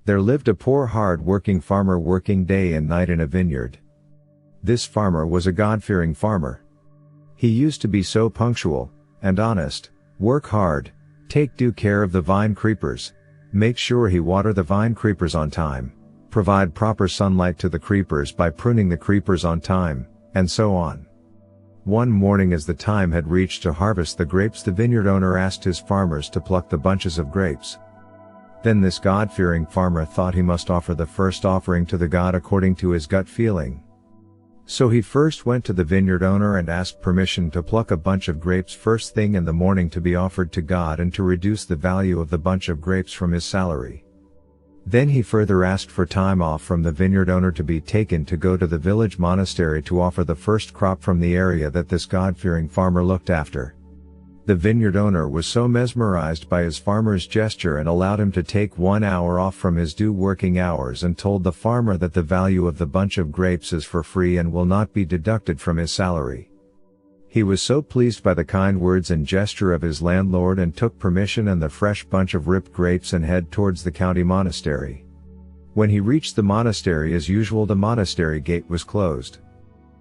There lived a poor hard-working farmer working day and night in a vineyard. This farmer was a God-fearing farmer. He used to be so punctual and honest, work hard, take due care of the vine creepers, make sure he water the vine creepers on time, provide proper sunlight to the creepers by pruning the creepers on time, and so on. One morning as the time had reached to harvest the grapes, the vineyard owner asked his farmers to pluck the bunches of grapes. Then this God-fearing farmer thought he must offer the first offering to the God according to his gut feeling. So he first went to the vineyard owner and asked permission to pluck a bunch of grapes first thing in the morning to be offered to God and to reduce the value of the bunch of grapes from his salary. Then he further asked for time off from the vineyard owner to be taken to go to the village monastery to offer the first crop from the area that this God-fearing farmer looked after. The vineyard owner was so mesmerized by his farmer's gesture and allowed him to take 1 hour off from his due working hours and told the farmer that the value of the bunch of grapes is for free and will not be deducted from his salary. He was so pleased by the kind words and gesture of his landlord and took permission and the fresh bunch of ripe grapes and head towards the county monastery. When he reached the monastery, as usual, the monastery gate was closed.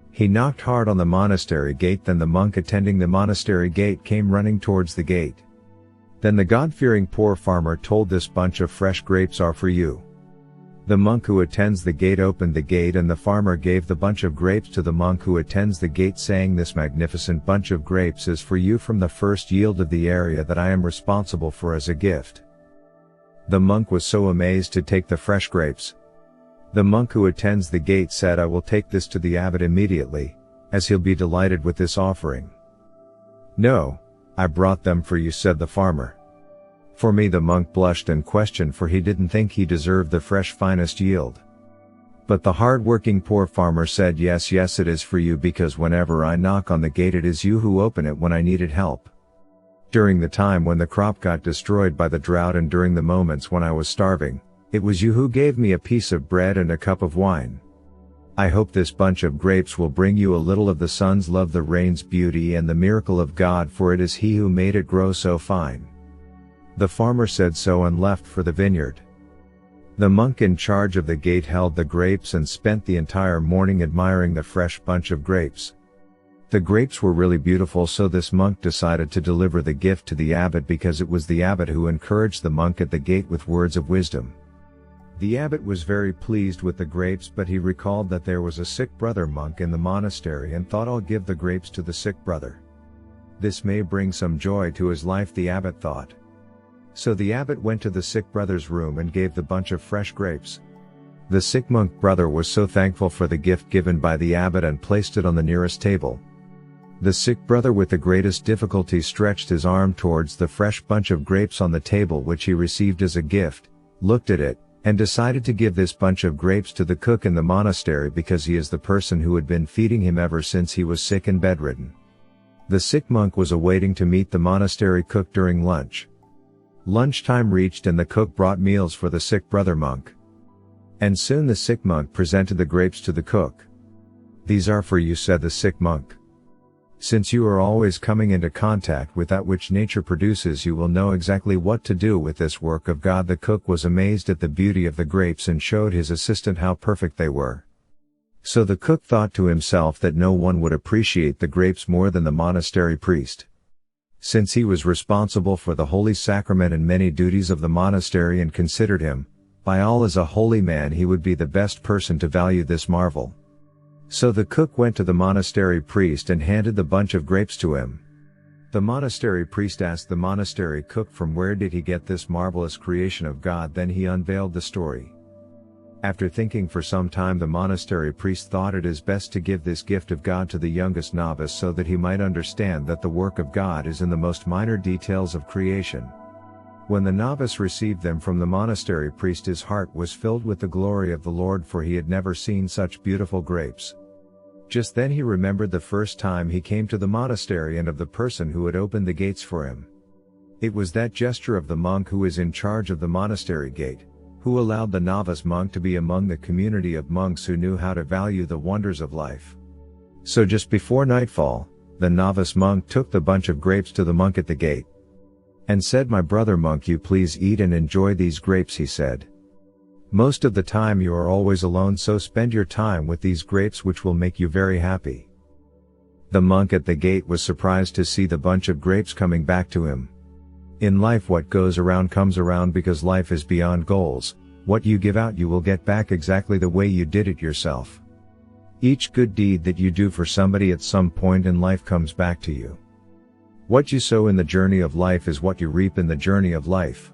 He knocked hard on the monastery gate, then the monk attending the monastery gate came running towards the gate. Then the God-fearing poor farmer told, "This bunch of fresh grapes are for you." The monk who attends the gate opened the gate and the farmer gave the bunch of grapes to the monk who attends the gate, saying, "This magnificent bunch of grapes is for you from the first yield of the area that I am responsible for as a gift." The monk was so amazed to take the fresh grapes. The monk who attends the gate said, "I will take this to the abbot immediately, as he'll be delighted with this offering." "No, I brought them for you," said the farmer. "For me," the monk blushed and questioned, for he didn't think he deserved the fresh finest yield. But the hard-working poor farmer said, "Yes, yes, it is for you, because whenever I knock on the gate it is you who open it when I needed help. During the time when the crop got destroyed by the drought and during the moments when I was starving, it was you who gave me a piece of bread and a cup of wine. I hope this bunch of grapes will bring you a little of the sun's love, the rain's beauty, and the miracle of God, for it is He who made it grow so fine." The farmer said so and left for the vineyard. The monk in charge of the gate held the grapes and spent the entire morning admiring the fresh bunch of grapes. The grapes were really beautiful, so this monk decided to deliver the gift to the abbot, because it was the abbot who encouraged the monk at the gate with words of wisdom. The abbot was very pleased with the grapes, but he recalled that there was a sick brother monk in the monastery and thought, "I'll give the grapes to the sick brother. This may bring some joy to his life," the abbot thought. So the abbot went to the sick brother's room and gave the bunch of fresh grapes. The sick monk brother was so thankful for the gift given by the abbot and placed it on the nearest table. The sick brother with the greatest difficulty stretched his arm towards the fresh bunch of grapes on the table, which he received as a gift, looked at it, and decided to give this bunch of grapes to the cook in the monastery, because he is the person who had been feeding him ever since he was sick and bedridden. The sick monk was awaiting to meet the monastery cook during lunch. Lunchtime reached and the cook brought meals for the sick brother monk. And soon the sick monk presented the grapes to the cook. "These are for you," said the sick monk. "Since you are always coming into contact with that which nature produces, you will know exactly what to do with this work of God." The cook was amazed at the beauty of the grapes and showed his assistant how perfect they were. So the cook thought to himself that no one would appreciate the grapes more than the monastery priest. Since he was responsible for the holy sacrament and many duties of the monastery and considered him, by all, as a holy man, he would be the best person to value this marvel. So the cook went to the monastery priest and handed the bunch of grapes to him. The monastery priest asked the monastery cook from where did he get this marvelous creation of God. Then he unveiled the story. After thinking for some time, the monastery priest thought it is best to give this gift of God to the youngest novice, so that he might understand that the work of God is in the most minor details of creation. When the novice received them from the monastery priest, his heart was filled with the glory of the Lord, for he had never seen such beautiful grapes. Just then he remembered the first time he came to the monastery and of the person who had opened the gates for him. It was that gesture of the monk who is in charge of the monastery gate, who allowed the novice monk to be among the community of monks who knew how to value the wonders of life. So just before nightfall, the novice monk took the bunch of grapes to the monk at the gate and said, "My brother monk, you please eat and enjoy these grapes," he said. Most of the time you are always alone, so spend your time with these grapes, which will make you very happy. The monk at the gate was surprised to see the bunch of grapes coming back to him. In life, what goes around comes around, because life is beyond goals. What you give out you will get back exactly the way you did it yourself. Each good deed that you do for somebody at some point in life comes back to you. What you sow in the journey of life is what you reap in the journey of life.